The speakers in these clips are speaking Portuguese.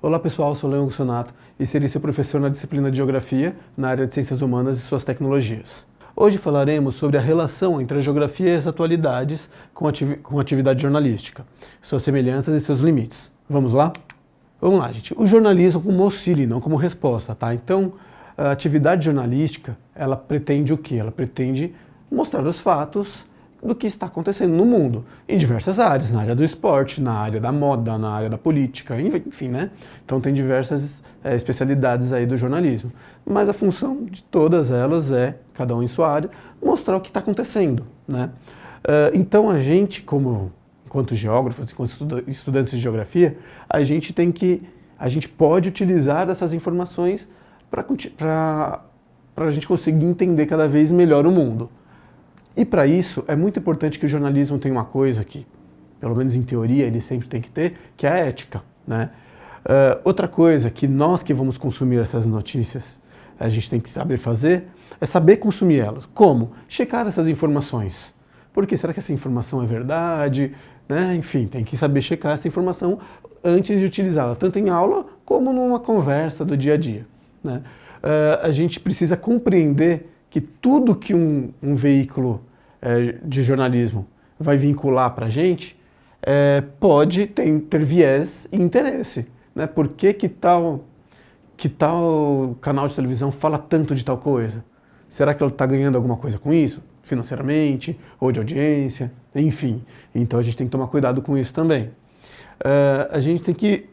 Olá pessoal, sou Leon Gussonato e serei seu professor na disciplina de Geografia, na área de Ciências Humanas e suas tecnologias. Hoje falaremos sobre a relação entre a geografia e as atualidades com a atividade jornalística, suas semelhanças e seus limites. Vamos lá? Vamos lá, gente. O jornalismo como auxílio, não como resposta, tá? Então, a atividade jornalística, ela pretende o quê? Ela pretende mostrar os fatos do que está acontecendo no mundo, em diversas áreas, na área do esporte, na área da moda, na área da política, enfim, né? Então tem diversas especialidades aí do jornalismo. Mas a função de todas elas é, cada um em sua área, mostrar o que está acontecendo, né? Então a gente, enquanto geógrafos, enquanto estudantes de geografia, a gente pode utilizar essas informações para a gente conseguir entender cada vez melhor o mundo. E para isso, é muito importante que o jornalismo tenha uma coisa que, pelo menos em teoria, ele sempre tem que ter, que é a ética, né? Outra coisa que nós que vamos consumir essas notícias, a gente tem que saber fazer, é saber consumir elas. Como? Checar essas informações. Porque será que essa informação é verdade? Né? Enfim, tem que saber checar essa informação antes de utilizá-la, tanto em aula como numa conversa do dia a dia, né? A gente precisa compreender que tudo que um veículo de jornalismo vai vincular para a gente pode ter viés e interesse, né? Por que tal canal de televisão fala tanto de tal coisa? Será que ele está ganhando alguma coisa com isso? Financeiramente, ou de audiência, enfim. Então a gente tem que tomar cuidado com isso também. A gente tem que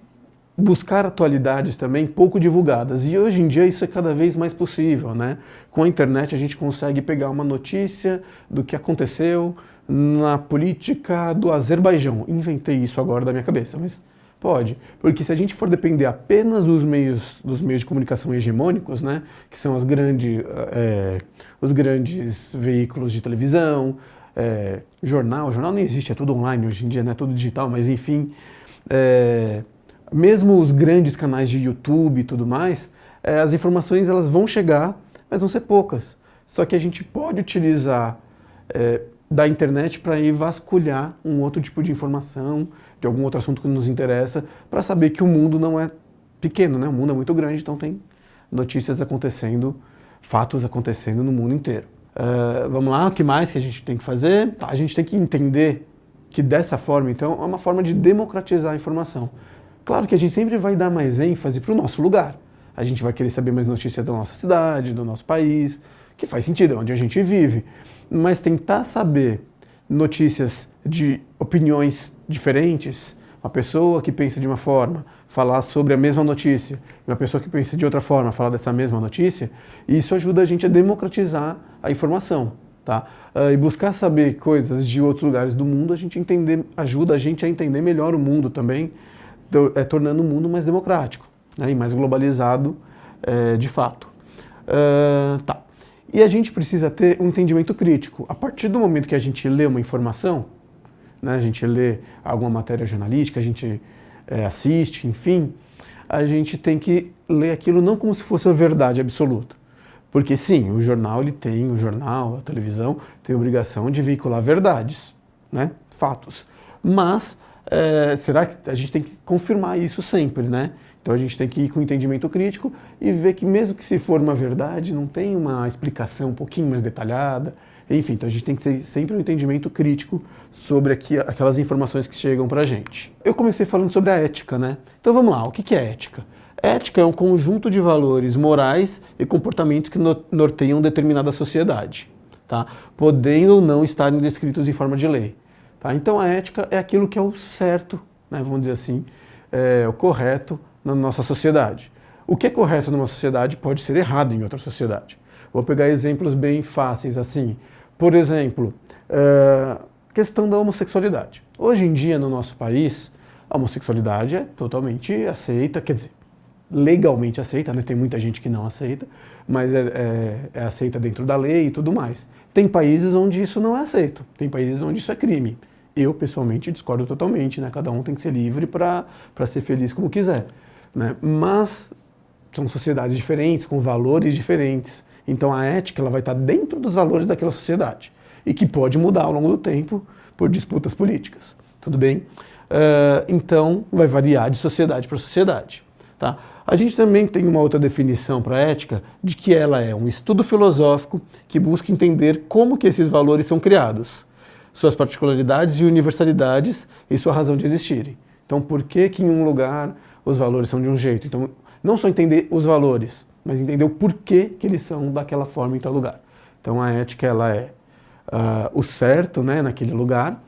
buscar atualidades também pouco divulgadas, e hoje em dia isso é cada vez mais possível, né? Com a internet a gente consegue pegar uma notícia do que aconteceu na política do Azerbaijão. Inventei isso agora da minha cabeça, mas pode, porque se a gente for depender apenas dos meios de comunicação hegemônicos, né, que são os grandes veículos de televisão, jornal nem existe, é tudo online hoje em dia, né, tudo digital, mas enfim, mesmo os grandes canais de YouTube e tudo mais, as informações elas vão chegar, mas vão ser poucas. Só que a gente pode utilizar da internet para ir vasculhar um outro tipo de informação, de algum outro assunto que nos interessa, para saber que o mundo não é pequeno, né? O mundo é muito grande, então tem notícias acontecendo, fatos acontecendo no mundo inteiro. Vamos lá, o que mais que a gente tem que fazer? Tá, a gente tem que entender que dessa forma, então, é uma forma de democratizar a informação. Claro que a gente sempre vai dar mais ênfase para o nosso lugar. A gente vai querer saber mais notícias da nossa cidade, do nosso país, que faz sentido, é onde a gente vive. Mas tentar saber notícias de opiniões diferentes, uma pessoa que pensa de uma forma, falar sobre a mesma notícia, e uma pessoa que pensa de outra forma, falar dessa mesma notícia, isso ajuda a gente a democratizar a informação, tá? E buscar saber coisas de outros lugares do mundo, ajuda a gente a entender melhor o mundo também, tornando o mundo mais democrático, né, e mais globalizado de fato. Tá. E a gente precisa ter um entendimento crítico. A partir do momento que a gente lê uma informação, né, a gente lê alguma matéria jornalística, a gente assiste, enfim, a gente tem que ler aquilo não como se fosse a verdade absoluta. Porque sim, o jornal, a televisão, tem a obrigação de veicular verdades, né, fatos. Mas será que a gente tem que confirmar isso sempre, né? Então a gente tem que ir com entendimento crítico e ver que mesmo que se for uma verdade, não tem uma explicação um pouquinho mais detalhada. Enfim, então a gente tem que ter sempre um entendimento crítico sobre aquelas informações que chegam pra gente. Eu comecei falando sobre a ética, né? Então vamos lá, o que é ética? Ética é um conjunto de valores morais e comportamentos que norteiam determinada sociedade, tá? Podendo ou não estarem descritos em forma de lei. Tá? Então a ética é aquilo que é o certo, né, vamos dizer assim, o correto na nossa sociedade. O que é correto numa sociedade pode ser errado em outra sociedade. Vou pegar exemplos bem fáceis assim. Por exemplo, questão da homossexualidade. Hoje em dia no nosso país, a homossexualidade é totalmente aceita, quer dizer, legalmente aceita, né? Tem muita gente que não aceita, mas é aceita dentro da lei e tudo mais. Tem países onde isso não é aceito, tem países onde isso é crime. Eu, pessoalmente, discordo totalmente, né? Cada um tem que ser livre para ser feliz como quiser, né? Mas são sociedades diferentes, com valores diferentes. Então a ética ela vai estar dentro dos valores daquela sociedade e que pode mudar ao longo do tempo por disputas políticas. Tudo bem? Então vai variar de sociedade para sociedade. Tá? A gente também tem uma outra definição para a ética, de que ela é um estudo filosófico que busca entender como que esses valores são criados, suas particularidades e universalidades e sua razão de existirem. Então, por que que em um lugar os valores são de um jeito? Então, não só entender os valores, mas entender o porquê que eles são daquela forma em tal lugar. Então, a ética ela é o certo, né, naquele lugar,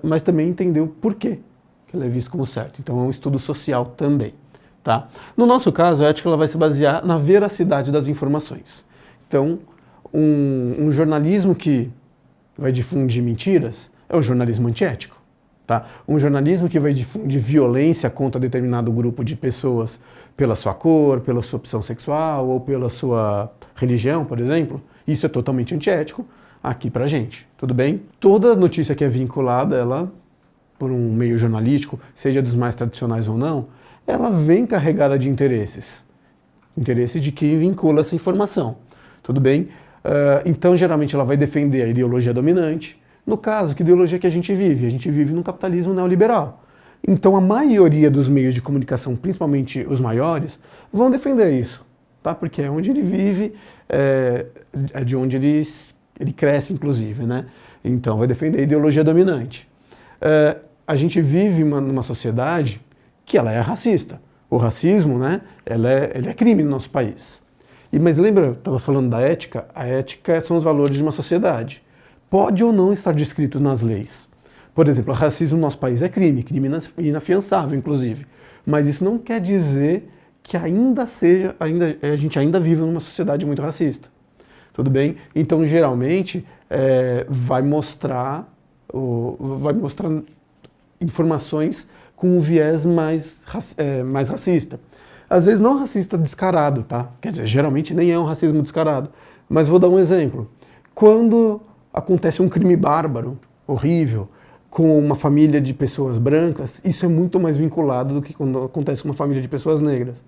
mas também entender o porquê que ela é visto como certo. Então, é um estudo social também. Tá? No nosso caso, a ética ela vai se basear na veracidade das informações. Então, um jornalismo que vai difundir mentiras é um jornalismo antiético. Tá? Um jornalismo que vai difundir violência contra determinado grupo de pessoas pela sua cor, pela sua opção sexual ou pela sua religião, por exemplo, isso é totalmente antiético aqui pra gente, tudo bem? Toda notícia que é vinculada, ela, por um meio jornalístico, seja dos mais tradicionais ou não, ela vem carregada de interesses. Interesses de quem vincula essa informação. Tudo bem? Então, geralmente, ela vai defender a ideologia dominante. No caso, que ideologia que a gente vive? A gente vive num capitalismo neoliberal. Então, a maioria dos meios de comunicação, principalmente os maiores, vão defender isso. Tá? Porque é onde ele vive, é de onde ele cresce, inclusive. Né? Então, vai defender a ideologia dominante. A gente vive numa sociedade que ela é racista. O racismo, né, ele é crime no nosso país. Mas lembra, eu estava falando da ética? A ética são os valores de uma sociedade. Pode ou não estar descrito nas leis. Por exemplo, o racismo no nosso país é crime inafiançável, inclusive. Mas isso não quer dizer que a gente ainda vive numa sociedade muito racista. Tudo bem? Então, geralmente, vai mostrar informações com um viés mais racista. Às vezes não racista descarado, tá? Quer dizer, geralmente nem é um racismo descarado. Mas vou dar um exemplo. Quando acontece um crime bárbaro, horrível, com uma família de pessoas brancas, isso é muito mais vinculado do que quando acontece com uma família de pessoas negras.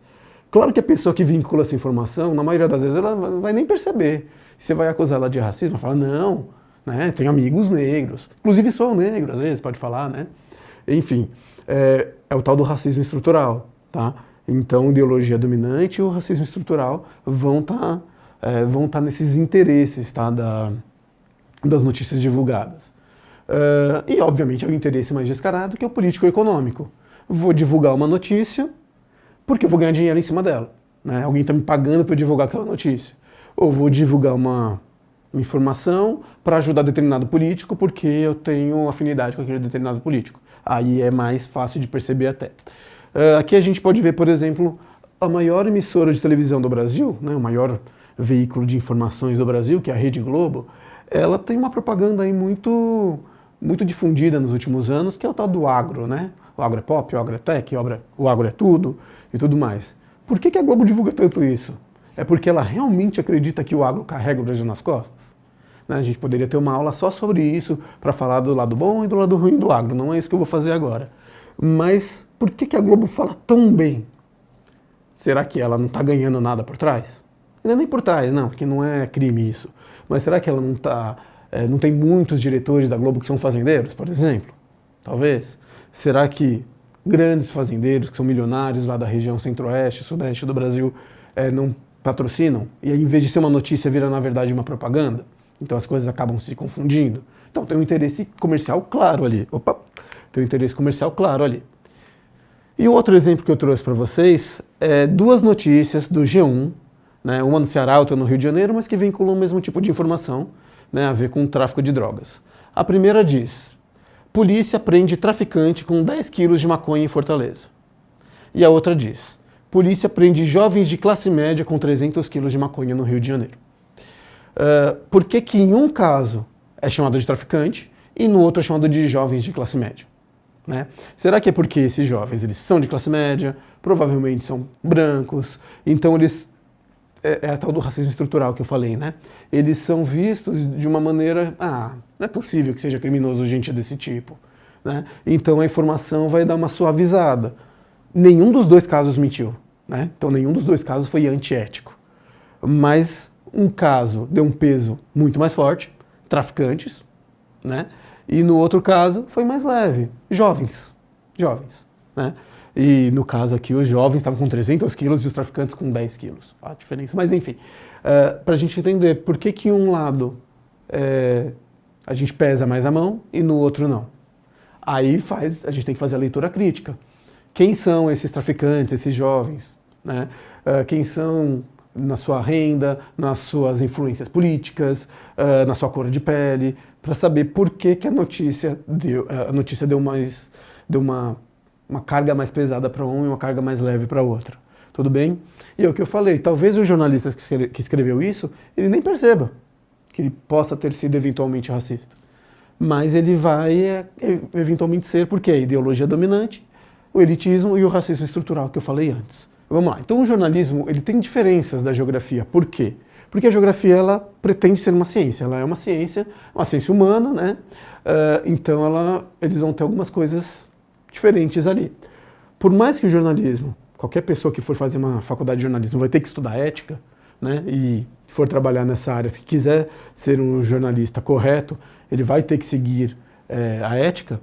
Claro que a pessoa que vincula essa informação, na maioria das vezes, ela vai nem perceber. Você vai acusar ela de racismo, ela fala, não, né, tem amigos negros. Inclusive sou negro, às vezes, pode falar, né? Enfim, é o tal do racismo estrutural, tá? Então, ideologia dominante e o racismo estrutural vão tá nesses interesses, tá, das notícias divulgadas. E, obviamente, é o interesse mais descarado, que é o político-econômico. Vou divulgar uma notícia porque eu vou ganhar dinheiro em cima dela. Né? Alguém está me pagando para eu divulgar aquela notícia. Ou vou divulgar uma informação para ajudar determinado político porque eu tenho afinidade com aquele determinado político. Aí é mais fácil de perceber até. Aqui a gente pode ver, por exemplo, a maior emissora de televisão do Brasil, né, o maior veículo de informações do Brasil, que é a Rede Globo, ela tem uma propaganda aí muito difundida nos últimos anos, que é o tal do agro, né? O agro é pop, o agro é tech, o agro é tudo e tudo mais. Por que a Globo divulga tanto isso? É porque ela realmente acredita que o agro carrega o Brasil nas costas? Né? A gente poderia ter uma aula só sobre isso, para falar do lado bom e do lado ruim do agro, não é isso que eu vou fazer agora. Mas por que a Globo fala tão bem? Será que ela não está ganhando nada por trás? Não é nem por trás, não, porque não é crime isso. Mas será que ela não tem muitos diretores da Globo que são fazendeiros, por exemplo? Talvez. Será que grandes fazendeiros, que são milionários lá da região centro-oeste, sudeste do Brasil, não patrocinam? E aí, em vez de ser uma notícia, vira, na verdade, uma propaganda? Então as coisas acabam se confundindo. Então tem um interesse comercial claro ali. Opa! Tem um interesse comercial claro ali. E o outro exemplo que eu trouxe para vocês é duas notícias do G1, né, uma no Ceará, outra no Rio de Janeiro, mas que vinculam o mesmo tipo de informação, né, a ver com o tráfico de drogas. A primeira diz, polícia prende traficante com 10 quilos de maconha em Fortaleza. E a outra diz, polícia prende jovens de classe média com 300 quilos de maconha no Rio de Janeiro. Por que que em um caso é chamado de traficante e no outro é chamado de jovens de classe média? Né? Será que é porque esses jovens eles são de classe média, provavelmente são brancos, então eles... É a tal do racismo estrutural que eu falei, né? Eles são vistos de uma maneira... não é possível que seja criminoso gente desse tipo. Né? Então a informação vai dar uma suavizada. Nenhum dos dois casos mentiu. Né? Então nenhum dos dois casos foi antiético. Mas um caso deu um peso muito mais forte, traficantes, né? E no outro caso foi mais leve, jovens. Né? E no caso aqui, os jovens estavam com 300 quilos e os traficantes com 10 quilos. A diferença. Mas enfim, para a gente entender por que que em um lado a gente pesa mais a mão e no outro não. Aí a gente tem que fazer a leitura crítica. Quem são esses traficantes, esses jovens? Né? Quem são na sua renda, nas suas influências políticas, na sua cor de pele, para saber por que que a notícia deu uma carga mais pesada para um e uma carga mais leve para outra. Tudo bem? E é o que eu falei, talvez o jornalista que escreveu isso, ele nem perceba que ele possa ter sido eventualmente racista. Mas ele vai eventualmente ser, porque é a ideologia dominante, o elitismo e o racismo estrutural que eu falei antes. Vamos lá, então o jornalismo ele tem diferenças da geografia. Por quê? Porque a geografia ela pretende ser uma ciência, ela é uma ciência humana, né? Então eles vão ter algumas coisas diferentes ali. Por mais que o jornalismo, qualquer pessoa que for fazer uma faculdade de jornalismo vai ter que estudar ética, né? E for trabalhar nessa área, se quiser ser um jornalista correto, ele vai ter que seguir a ética.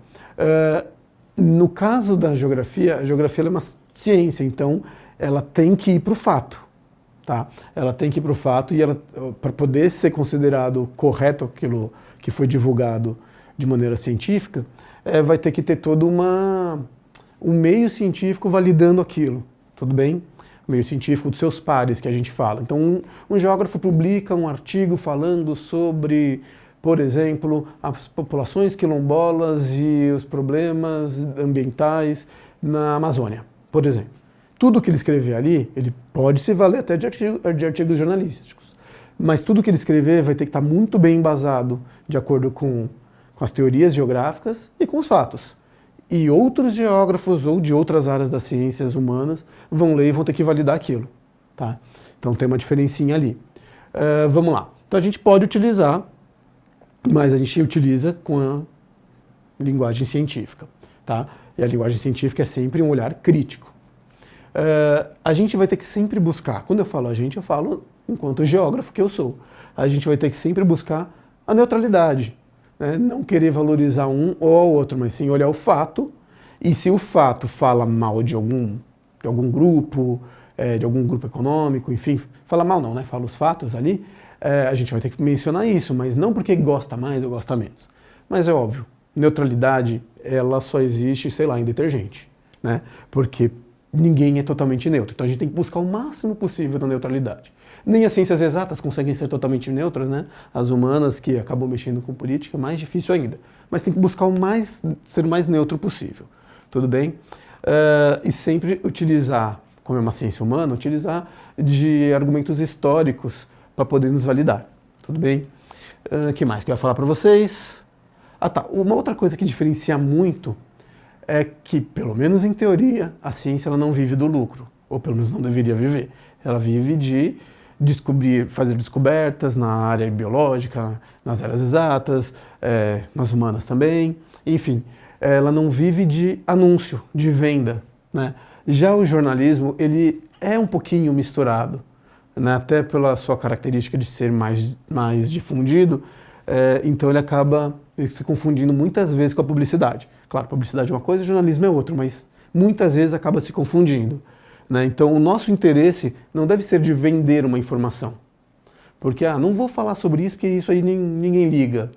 No caso da geografia, a geografia é uma ciência, então ela tem que ir para o fato. Tá? Ela tem que ir para o fato e para poder ser considerado correto aquilo que foi divulgado de maneira científica, vai ter que ter todo um meio científico validando aquilo, tudo bem? O meio científico dos seus pares que a gente fala. Então um geógrafo publica um artigo falando sobre, por exemplo, as populações quilombolas e os problemas ambientais na Amazônia, por exemplo. Tudo que ele escrever ali, ele pode se valer até de artigos jornalísticos, mas tudo que ele escrever vai ter que estar muito bem embasado de acordo com as teorias geográficas e com os fatos. E outros geógrafos ou de outras áreas das ciências humanas vão ler e vão ter que validar aquilo. Tá? Então tem uma diferencinha ali. Vamos lá. Então a gente pode utilizar, mas a gente utiliza com a linguagem científica. Tá? E a linguagem científica é sempre um olhar crítico. A gente vai ter que sempre buscar, quando eu falo a gente, eu falo enquanto geógrafo que eu sou, a gente vai ter que sempre buscar a neutralidade, né? Não querer valorizar um ou ao outro, mas sim olhar o fato, e se o fato fala mal de algum grupo, de algum grupo econômico, enfim, fala mal não, né? Fala os fatos ali, a gente vai ter que mencionar isso, mas não porque gosta mais ou gosta menos. Mas é óbvio, neutralidade, ela só existe, sei lá, em detergente, né? Porque ninguém é totalmente neutro. Então a gente tem que buscar o máximo possível da neutralidade. Nem as ciências exatas conseguem ser totalmente neutras, né? As humanas que acabam mexendo com política, mais difícil ainda. Mas tem que buscar ser o mais neutro possível. Tudo bem? E sempre utilizar, como é uma ciência humana, utilizar de argumentos históricos para poder nos validar. Tudo bem? O que mais que eu ia falar para vocês? Ah tá, uma outra coisa que diferencia muito é que, pelo menos em teoria, a ciência ela não vive do lucro, ou pelo menos não deveria viver. Ela vive de fazer descobertas na área biológica, nas áreas exatas, nas humanas também, enfim. Ela não vive de anúncio, de venda, né? Já o jornalismo, ele é um pouquinho misturado, né? Até pela sua característica de ser mais difundido, então ele acaba se confundindo muitas vezes com a publicidade. Claro, publicidade é uma coisa, jornalismo é outra, mas muitas vezes acaba se confundindo, né? Então o nosso interesse não deve ser de vender uma informação, porque não vou falar sobre isso porque isso aí ninguém liga,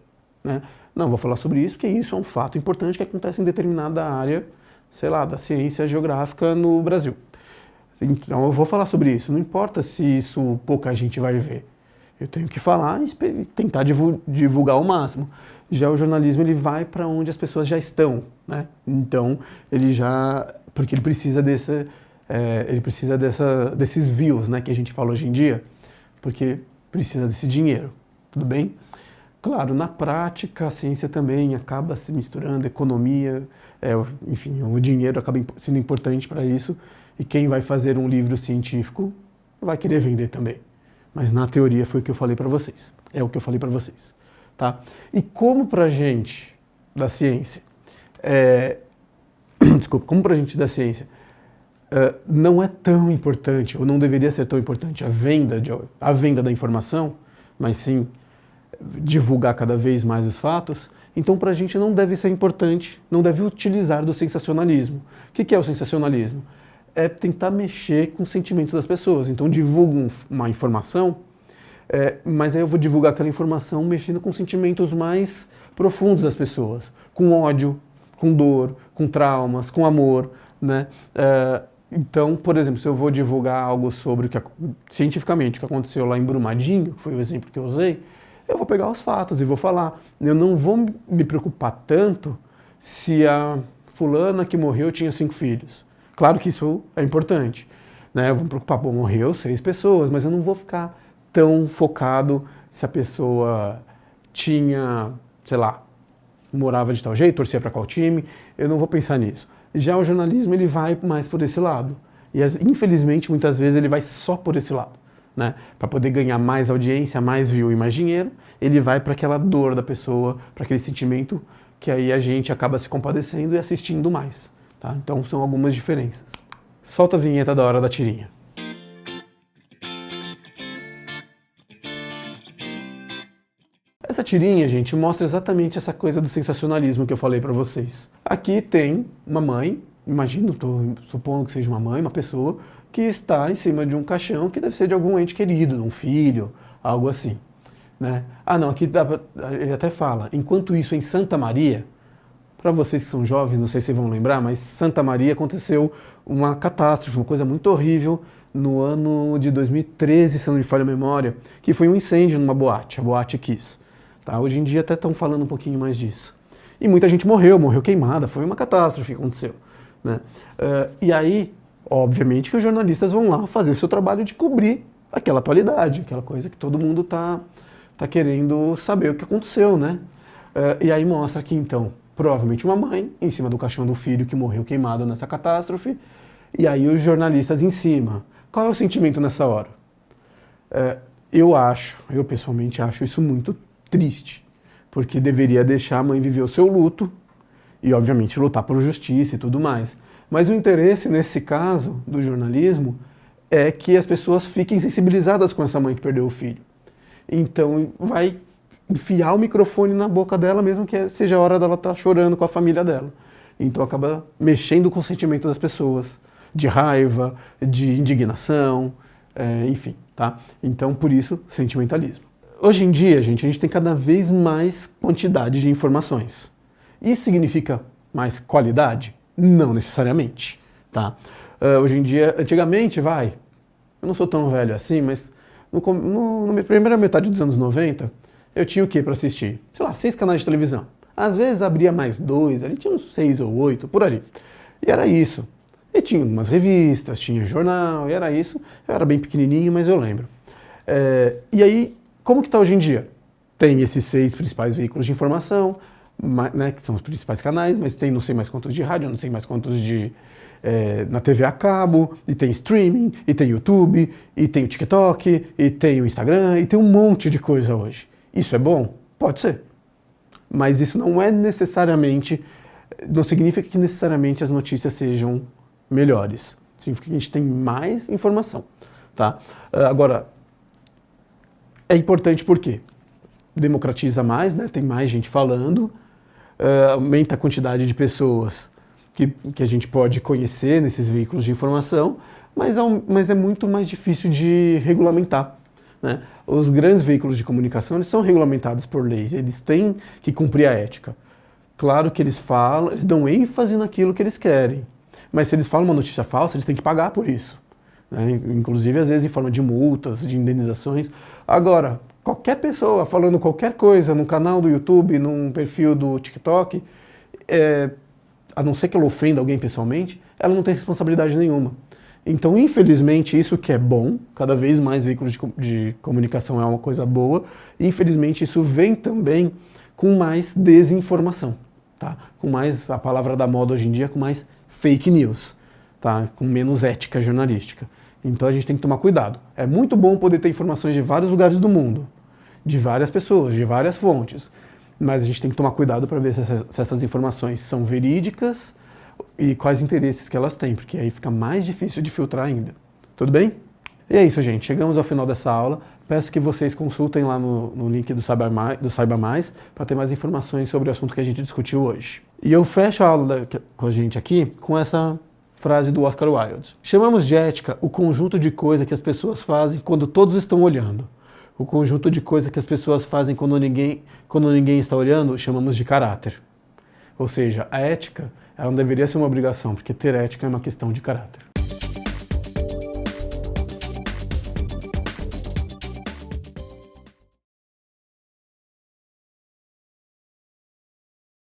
né? Não, vou falar sobre isso porque isso é um fato importante que acontece em determinada área, sei lá, da ciência geográfica no Brasil. Então eu vou falar sobre isso, não importa se isso pouca gente vai ver. Eu tenho que falar e tentar divulgar ao máximo. Já o jornalismo ele vai para onde as pessoas já estão, né? Então porque ele precisa desses views, né, que a gente fala hoje em dia, porque precisa desse dinheiro, tudo bem? Claro, na prática a ciência também acaba se misturando, economia, enfim, o dinheiro acaba sendo importante para isso, e quem vai fazer um livro científico vai querer vender também. Mas na teoria foi o que eu falei para vocês. É o que eu falei para vocês. Tá? E como pra gente da ciência, como pra gente da ciência não é tão importante, ou não deveria ser tão importante a venda da informação, mas sim divulgar cada vez mais os fatos, Então, para a gente não deve ser importante, não deve utilizar do sensacionalismo. O que é o sensacionalismo? É tentar mexer com os sentimentos das pessoas. Então, divulgo uma informação, mas aí eu vou divulgar aquela informação mexendo com os sentimentos mais profundos das pessoas, com ódio, com dor, com traumas, com amor, né? Então, por exemplo, se eu vou divulgar algo sobre o que cientificamente o que aconteceu lá em Brumadinho, que foi o exemplo que eu usei, eu vou pegar os fatos e vou falar. Eu não vou me preocupar tanto se a fulana que morreu tinha 5 filhos. Claro que isso é importante, né? Eu vou me preocupar, bom, morreu 6 pessoas, mas eu não vou ficar tão focado se a pessoa tinha, sei lá, morava de tal jeito, torcia para qual time, eu não vou pensar nisso. Já o jornalismo, ele vai mais por esse lado. E infelizmente, muitas vezes, ele vai só por esse lado, né? Para poder ganhar mais audiência, mais view e mais dinheiro, ele vai para aquela dor da pessoa, para aquele sentimento que aí a gente acaba se compadecendo e assistindo mais, tá? Então são algumas diferenças. Solta a vinheta da hora da tirinha. Essa tirinha, gente, mostra exatamente essa coisa do sensacionalismo que eu falei pra vocês. Aqui tem uma mãe, imagino, tô supondo que seja uma mãe, uma pessoa, que está em cima de um caixão que deve ser de algum ente querido, de um filho, algo assim, né? Ah, não, aqui ele até fala, enquanto isso em Santa Maria, para vocês que são jovens, não sei se vão lembrar, mas Santa Maria aconteceu uma catástrofe, uma coisa muito horrível no ano de 2013, se não me falha a memória, que foi um incêndio numa boate, a Boate Kiss. Tá? Hoje em dia até estão falando um pouquinho mais disso. E muita gente morreu queimada, foi uma catástrofe que aconteceu, né? E aí, obviamente que os jornalistas vão lá fazer seu trabalho de cobrir aquela atualidade, aquela coisa que todo mundo tá querendo saber o que aconteceu, né? E aí mostra que então, provavelmente uma mãe em cima do caixão do filho que morreu queimado nessa catástrofe, e aí os jornalistas em cima. Qual é o sentimento nessa hora? Eu pessoalmente acho isso muito triste, porque deveria deixar a mãe viver o seu luto e, obviamente, lutar por justiça e tudo mais. Mas o interesse, nesse caso, do jornalismo é que as pessoas fiquem sensibilizadas com essa mãe que perdeu o filho. Então, vai enfiar o microfone na boca dela, mesmo que seja a hora dela estar chorando com a família dela. Então, acaba mexendo com o sentimento das pessoas, de raiva, de indignação, enfim, tá? Então, por isso, sentimentalismo. Hoje em dia, gente, a gente tem cada vez mais quantidade de informações. Isso significa mais qualidade? Não necessariamente, tá? Hoje em dia, antigamente, eu não sou tão velho assim, mas na primeira metade dos anos 90, eu tinha o que para assistir? Sei lá, 6 canais de televisão. Às vezes abria mais 2, ali tinha uns 6 ou 8, por ali. E era isso. E tinha umas revistas, tinha jornal, e era isso. Eu era bem pequenininho, mas eu lembro. E aí, como que está hoje em dia? Tem esses 6 principais veículos de informação, né, que são os principais canais, mas tem não sei mais quantos de rádio, não sei mais quantos na TV a cabo, e tem streaming, e tem YouTube, e tem o TikTok, e tem o Instagram, e tem um monte de coisa hoje. Isso é bom? Pode ser. Mas isso não significa que necessariamente as notícias sejam melhores. Significa que a gente tem mais informação, tá? Agora, é importante porque democratiza mais, né? Tem mais gente falando, aumenta a quantidade de pessoas que a gente pode conhecer nesses veículos de informação, mas é muito mais difícil de regulamentar, né? Os grandes veículos de comunicação, eles são regulamentados por leis, eles têm que cumprir a ética. Claro que eles dão ênfase naquilo que eles querem, mas se eles falam uma notícia falsa, eles têm que pagar por isso, né? Inclusive, às vezes, em forma de multas, de indenizações. Agora, qualquer pessoa falando qualquer coisa no canal do YouTube, num perfil do TikTok, a não ser que ela ofenda alguém pessoalmente, ela não tem responsabilidade nenhuma. Então, infelizmente, isso que é bom, cada vez mais veículos de comunicação é uma coisa boa, e infelizmente isso vem também com mais desinformação, tá? Com mais, a palavra da moda hoje em dia, com mais fake news, tá? Com menos ética jornalística. Então a gente tem que tomar cuidado. É muito bom poder ter informações de vários lugares do mundo, de várias pessoas, de várias fontes, mas a gente tem que tomar cuidado para ver se essas informações são verídicas e quais interesses que elas têm, porque aí fica mais difícil de filtrar ainda. Tudo bem? E é isso, gente. Chegamos ao final dessa aula. Peço que vocês consultem lá no link do Saiba Mais para ter mais informações sobre o assunto que a gente discutiu hoje. E eu fecho a aula com a gente aqui com essa frase do Oscar Wilde. Chamamos de ética o conjunto de coisas que as pessoas fazem quando todos estão olhando. O conjunto de coisas que as pessoas fazem quando ninguém está olhando, chamamos de caráter. Ou seja, a ética ela não deveria ser uma obrigação, porque ter ética é uma questão de caráter.